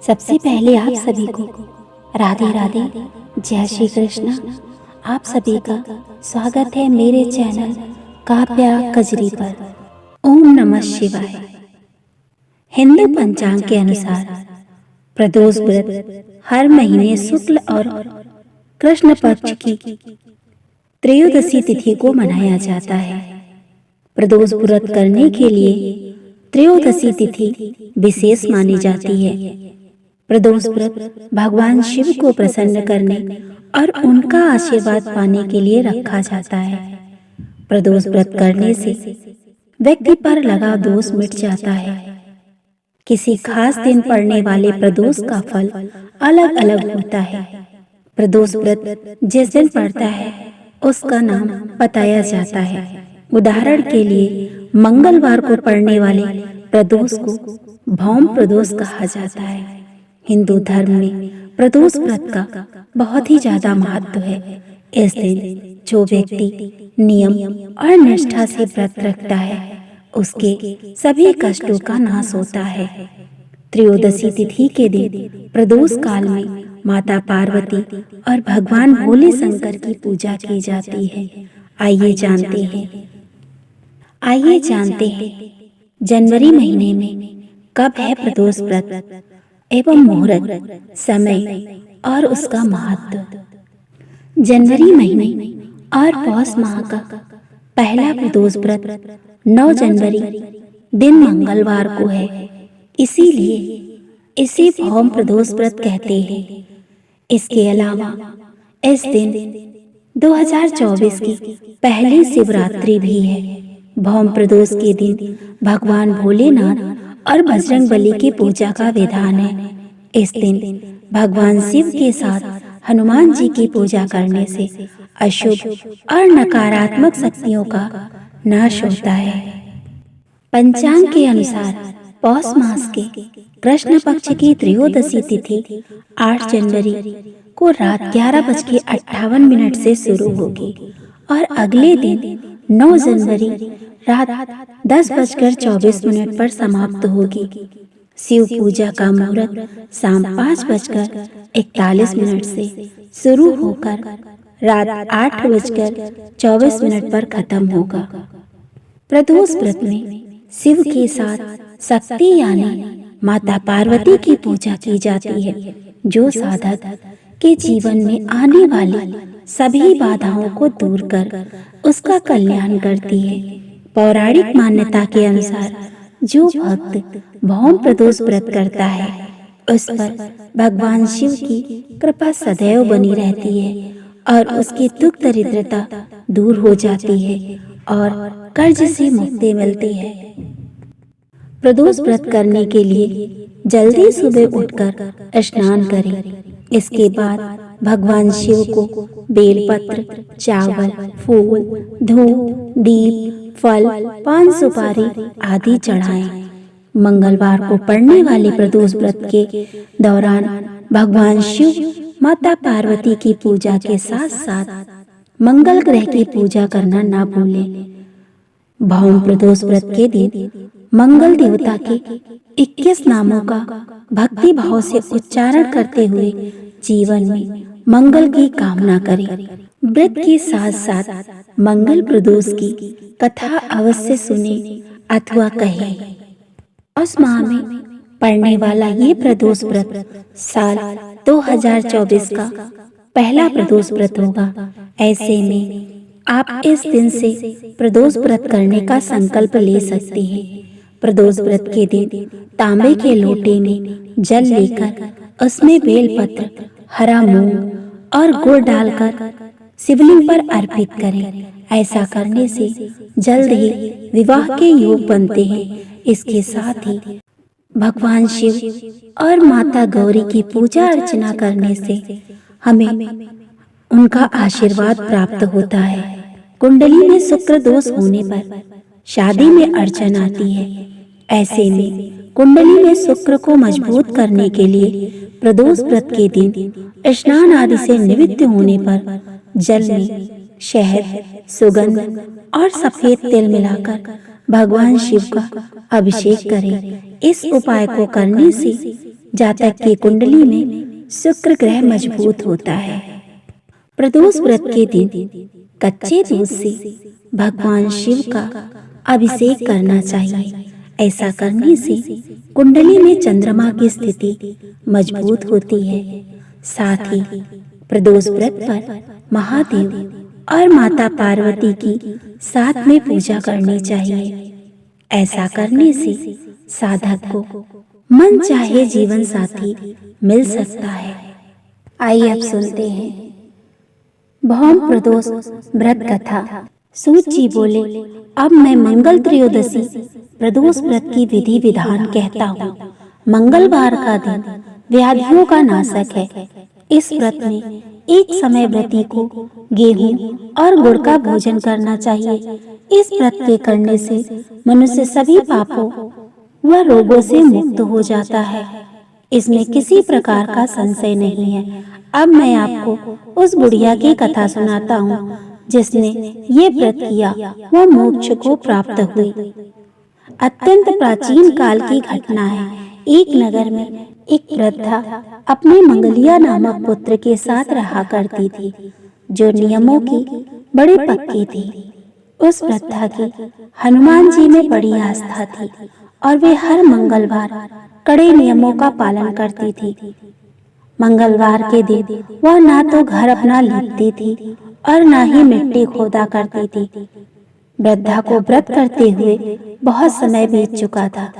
सबसे पहले आप सभी को राधे राधे, जय श्री कृष्ण। आप सभी का स्वागत है मेरे चैनल काव्या कजरी पर। ओम नमः शिवाय। हिंदू पंचांग के अनुसार प्रदोष व्रत हर महीने शुक्ल और कृष्ण पक्ष की त्रयोदशी तिथि को मनाया जाता है। प्रदोष व्रत करने के लिए त्रयोदशी तिथि विशेष मानी जाती है। प्रदोष व्रत भगवान शिव को प्रसन्न करने और उनका आशीर्वाद पाने के लिए रखा जाता है। प्रदोष व्रत करने से व्यक्ति पर लगा दोष मिट जाता है। किसी खास दिन पड़ने वाले प्रदोष का फल अलग अलग होता है। प्रदोष व्रत जिस दिन पड़ता है उसका नाम बताया जाता है। उदाहरण के लिए मंगलवार को पड़ने वाले प्रदोष को भौम प्रदोष कहा जाता है। हिंदू धर्म में प्रदोष व्रत का बहुत ही ज्यादा महत्व है। इस दिन जो व्यक्ति नियम और निष्ठा से व्रत रखता है उसके सभी कष्टों का नाश होता है। त्रयोदशी तिथि के दिन प्रदोष काल में माता पार्वती और भगवान भोले शंकर की पूजा की जाती है। आइए जानते हैं जनवरी महीने में कब है प्रदोष व्रत एवं मुहूर्त, समय और उसका महत्व। जनवरी महीने और पौष माह का पहला प्रदोष व्रत 9 जनवरी दिन मंगलवार को है। इसीलिए इसे भौम प्रदोष व्रत कहते हैं। इसके अलावा इस दिन 2024 की पहली शिवरात्रि भी है। भौम प्रदोष के दिन भगवान भोलेनाथ और बजरंग बली की पूजा का विधान है। इस दिन भगवान शिव के साथ हनुमान जी की पूजा करने से अशुभ और नकारात्मक शक्तियों का नाश होता है। पंचांग के अनुसार पौष मास के कृष्ण पक्ष की त्रयोदशी तिथि 8 जनवरी को रात 11:58 से शुरू होगी और अगले दिन 9 जनवरी रात 10:24 पर समाप्त होगी। शिव पूजा का मुहूर्त शाम 5:41 से शुरू होकर रात 8:24 पर खत्म होगा। प्रदोष व्रत में शिव के साथ शक्ति यानी माता पार्वती की पूजा की जाती है, जो साधक के जीवन में आने वाली सभी बाधाओं को दूर कर उसका कल्याण करती है। पौराणिक मान्यता के अनुसार जो भक्त भौम प्रदोष व्रत करता है उस पर भगवान शिव की कृपा सदैव बनी रहती है और उसकी दुख दरिद्रता दूर हो जाती है और कर्ज से मुक्ति मिलती है। प्रदोष व्रत करने के लिए जल्दी सुबह उठकर स्नान करें। इसके बाद भगवान शिव को बेलपत्र, चावल, फूल, धूप, दीप, फल, पान सुपारी आदि चढ़ाएं। मंगलवार को पड़ने वाले प्रदोष व्रत के दौरान भगवान शिव, माता पार्वती की पूजा के साथ साथ मंगल ग्रह की पूजा करना ना भूलें। भौम प्रदोष व्रत के दिन मंगल देवता के 21 नामों का भक्ति भाव से उच्चारण करते हुए जीवन में मंगल की कामना करें। व्रत के साथ साथ मंगल प्रदोष की कथा अवश्य सुने अथवा कहें। पौष माह में पड़ने वाला ये प्रदोष व्रत साल 2024 का पहला प्रदोष व्रत होगा। ऐसे में आप इस दिन से प्रदोष व्रत करने का संकल्प ले सकते हैं। प्रदोष व्रत के दिन तांबे के लोटे में जल लेकर उसमें बेलपत्र, हरा मूंग और गुड़ डालकर शिवलिंग पर अर्पित करें। ऐसा करने से जल्द ही विवाह के योग बनते हैं। इसके साथ ही भगवान शिव और माता गौरी की पूजा अर्चना करने से हमें उनका आशीर्वाद प्राप्त होता है। कुंडली में शुक्र दोष होने पर शादी में अड़चन आती है। ऐसे में कुंडली में शुक्र को मजबूत करने के लिए प्रदोष व्रत के दिन स्नान आदि से निवृत्त होने पर जल में शहद, सुगंध और सफेद तिल मिलाकर भगवान शिव का अभिषेक करें। इस उपाय को करने से जातक की कुंडली में शुक्र ग्रह मजबूत होता है। प्रदोष व्रत के दिन कच्चे दूध से भगवान शिव का अभिषेक करना चाहिए। ऐसा करने से कुंडली में चंद्रमा की स्थिति मजबूत होती है। साथ ही प्रदोष व्रत पर महादेव और माता पार्वती की साथ में पूजा करनी चाहिए। ऐसा करने से साधक को मन चाहे जीवन साथी मिल सकता है। आइए अब सुनते हैं भौम प्रदोष व्रत कथा। सूत जी बोले, अब मैं मंगल त्रयोदशी प्रदोष व्रत की विधि विधान कहता हूँ। मंगलवार का दिन व्याधियों का नाशक है। इस व्रत में एक समय व्रती को गेहूं और गुड़ का भोजन करना चाहिए। इस व्रत के करने से मनुष्य सभी पापों व रोगों से मुक्त हो जाता है। इसमें किसी प्रकार का संशय नहीं है। अब मैं आपको उस बुढ़िया की कथा सुनाता हूँ जिसने ये व्रत किया, वह मोक्ष को प्राप्त हुई। अत्यंत प्राचीन काल की घटना है। एक नगर में एक वृद्धा अपने मंगलिया नामक पुत्र के साथ रहा करती थी, जो नियमों की बड़ी पक्की थी। उस वृद्धा की हनुमान जी में बड़ी आस्था थी और वे हर मंगलवार कड़े नियमों का पालन करती थी। मंगलवार के दिन वह ना तो घर अपना लीपती थी और ना ही मिट्टी खोदा करती थी। वृद्धा को व्रत करते हुए बहुत समय बीत चुका था।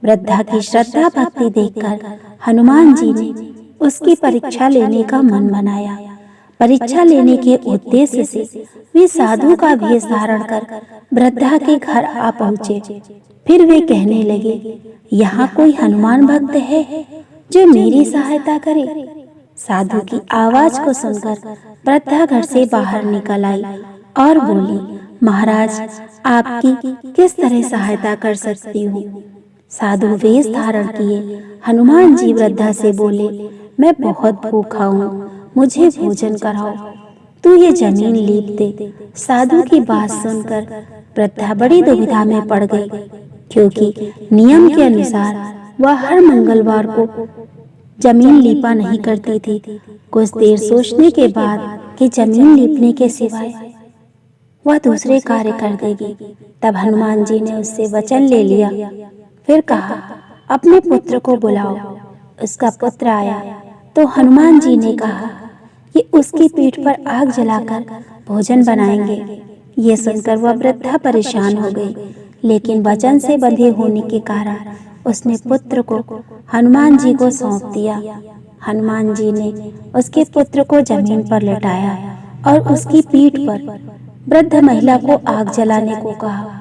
वृद्धा की श्रद्धा भक्ति देखकर हनुमान जी ने उसकी परीक्षा लेने का मन बनाया। परीक्षा लेने के उद्देश्य से वे साधु का वेश धारण कर वृद्धा के घर आ पहुँचे। फिर वे कहने लगे, यहाँ कोई हनुमान भक्त है जो मेरी सहायता करे। साधु की आवाज को सुनकर वृद्धा घर से बाहर निकल आई और बोली, महाराज, आपकी किस तरह सहायता कर सकती हूँ। साधु वेश धारण किए हनुमान जी वृद्धा से बोले, मैं बहुत भूखा हूँ, मुझे भोजन कराओ, तू ये जमीन लीप दे। साधु की बात सुनकर वृद्धा बड़ी दुविधा में पड़ गई, क्योंकि नियम के अनुसार वह हर मंगलवार को जमीन लीपा नहीं करती थी। कुछ देर सोचने के बाद कि जमीन लीपने के सिवाय वह दूसरे कार्य कर देगी, तब हनुमान जी ने उससे वचन ले लिया। फिर कहा, अपने पुत्र को बुलाओ। उसका पुत्र आया तो हनुमान जी ने कहा कि उसकी पीठ पर आग जलाकर भोजन बनाएंगे। ये सुनकर वह वृद्धा परेशान हो गई, लेकिन वचन से बंधे होने के कारण उसने पुत्र को हनुमान जी को सौंप दिया। हनुमान जी ने उसके पुत्र को जमीन पर लेटाया और उसकी पीठ पर वृद्ध महिला को आग जलाने को कहा।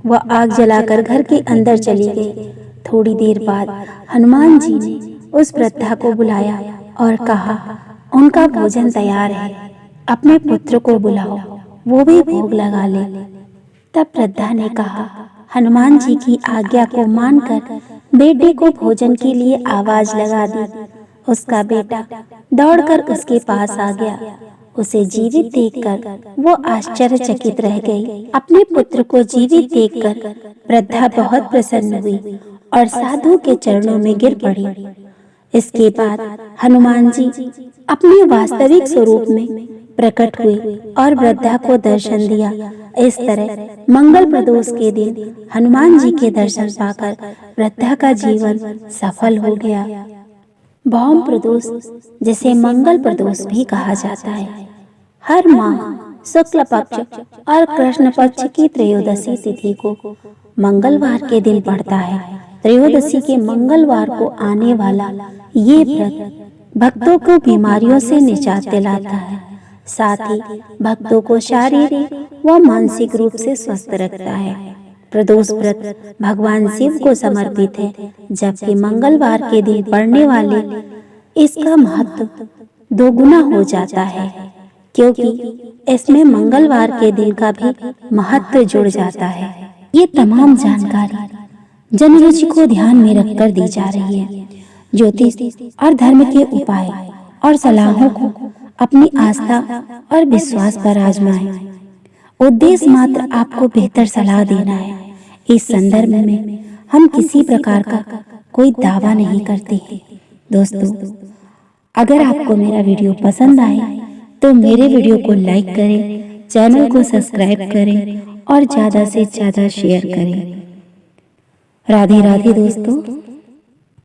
वह आग जलाकर घर के अंदर चली गई। थोड़ी देर बाद हनुमान जी ने उस वृद्धा को बुलाया और कहा, उनका भोजन तैयार है, अपने पुत्र को बुलाओ, वो भी भोग लगा ले। तब वृद्धा ने कहा, हनुमान जी की आज्ञा को मानकर बेटे को भोजन के लिए आवाज लगा दी। उसका बेटा दौड़कर उसके पास आ गया। उसे जीवित देखकर वो आश्चर्यचकित रह गई। अपने पुत्र को जीवित देखकर वृद्धा बहुत प्रसन्न हुई और साधु के चरणों में गिर पड़ी। इसके बाद हनुमान जी अपने वास्तविक स्वरूप में प्रकट हुए और वृद्धा को दर्शन दिया। इस तरह मंगल प्रदोष के दिन हनुमान जी के दर्शन पाकर वृद्धा का जीवन सफल हो गया। भौम प्रदोष, जिसे मंगल प्रदोष भी कहा जाता है, हर माह शुक्ल पक्ष और कृष्ण पक्ष की त्रयोदशी तिथि को मंगलवार के दिन पड़ता है। त्रयोदशी के मंगलवार को आने वाला ये व्रत भक्तों को बीमारियों से निजात दिलाता है, साथ ही भक्तों को शारीरिक व मानसिक रूप से स्वस्थ रखता है। प्रदोष व्रत भगवान शिव को समर्पित है, जबकि मंगलवार के दिन पड़ने वाले इसका महत्व दोगुना हो जाता है, क्योंकि इसमें मंगलवार के दिन का भी महत्व जुड़ जाता है। ये तमाम जानकारी जनरुचि को ध्यान में रखकर दी जा रही है। ज्योतिष और धर्म के उपाय और सलाहों को अपनी आस्था और विश्वास पर आजमाएं। उद्देश्य मात्र आपको बेहतर सलाह देना है। इस संदर्भ में हम किसी प्रकार का कोई दावा नहीं करते, दोस्तों, अगर आपको मेरा वीडियो पसंद आए तो मेरे वीडियो को लाइक करें, चैनल को सब्सक्राइब करें और ज़्यादा से ज़्यादा शेयर करें। राधे राधे दोस्तों।